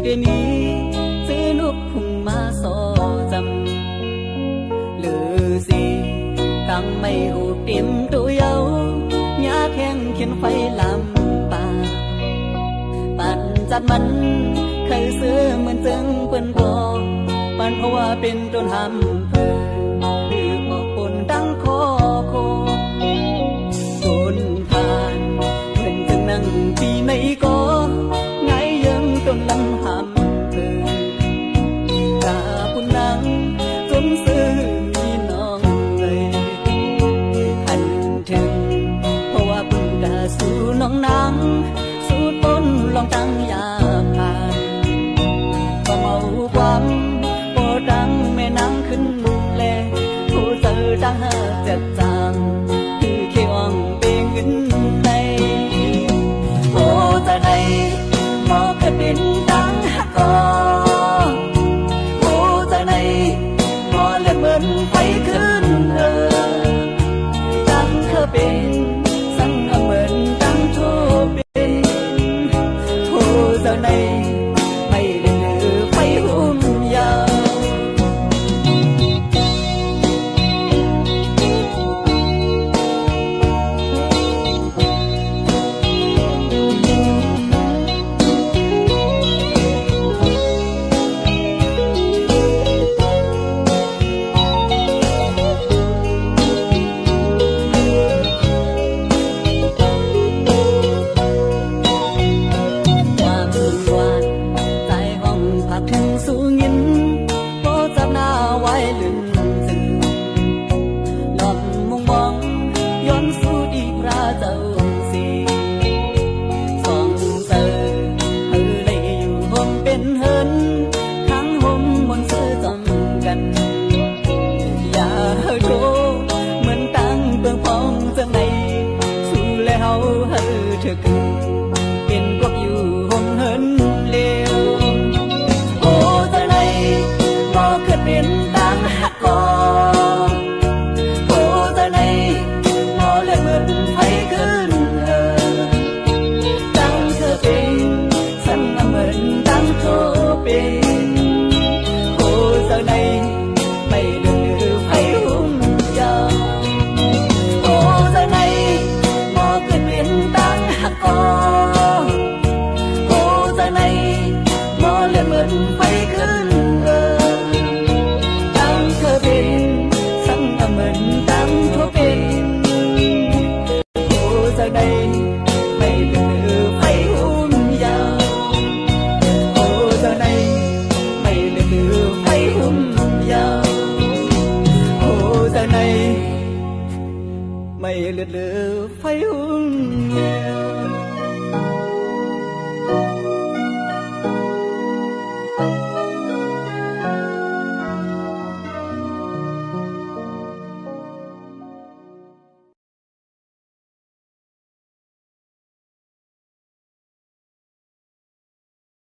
เดนี้ซื้อนุกพุ่งมาสอจำหรือสิตั้งไม่หูเต็มตัวเยาหญ้าแข้งเขียนไฟลำปาปั่นจัดมันเคยซื้อเหมือนจึงเปิ้นพอปั่นเพราะว่าเป็นต้นหำเพื่อคือบอกคนดังคอโคคนผ่านเหมือนจึงนั่งปีไม่ก็ไงยังต้นลำหำเพื่อกาปุ่นนังจนซื้อมีน้องเลยหันถึงเพราะว่าปุ่นกาสู่น้องนางสู่ต้นลองตั้งยาผ่านก็เมาความโปดังแม่นางขึ้นแลผู้เจอดังหาจัดจางคือเขียวงเปงเงินในโอ้จะได้มอเคยเป็นดังหักกอโอ้จะได้มอเลือดเหมือนไฟขึ้นดังเคยเป็นสั่งเหมือนดังโชเป็นโอ้จะได้ไม่ได้เหลือไฟหุ่มยาว ความวุ่นวายใจห้องพักถึงสูงยินโปจับหน้าไว้ลึงจึงหลอบมุงมองย้อนสู่ดีพระเจ้าสีสองเจอเฮอเลยอยู่ห่มเป็นเฮินข้างห่มบนเสื้อจอมกันอย่าเฮอโชเหมือนตั้งเปลืองพองจังในสู่แล้วเฮอเธอคือเป็นพวกอยู่ห่มเฮินเลวโอ้เจ้าในบ่เคยเป็นดังหักกอโอ้เจ้าในบ่เลือดเหมือนไฟขึ้นดังเธอเป็นสั่นเหมือนดังเธอเป็นโอ้เจ้าในไม่เดือดไฟหุ่มยาวโอ้เจ้าในบ่เคยเป็นดังหักกอโอ้เจ้าในบ่เลือดเหมือนไฟขึ้น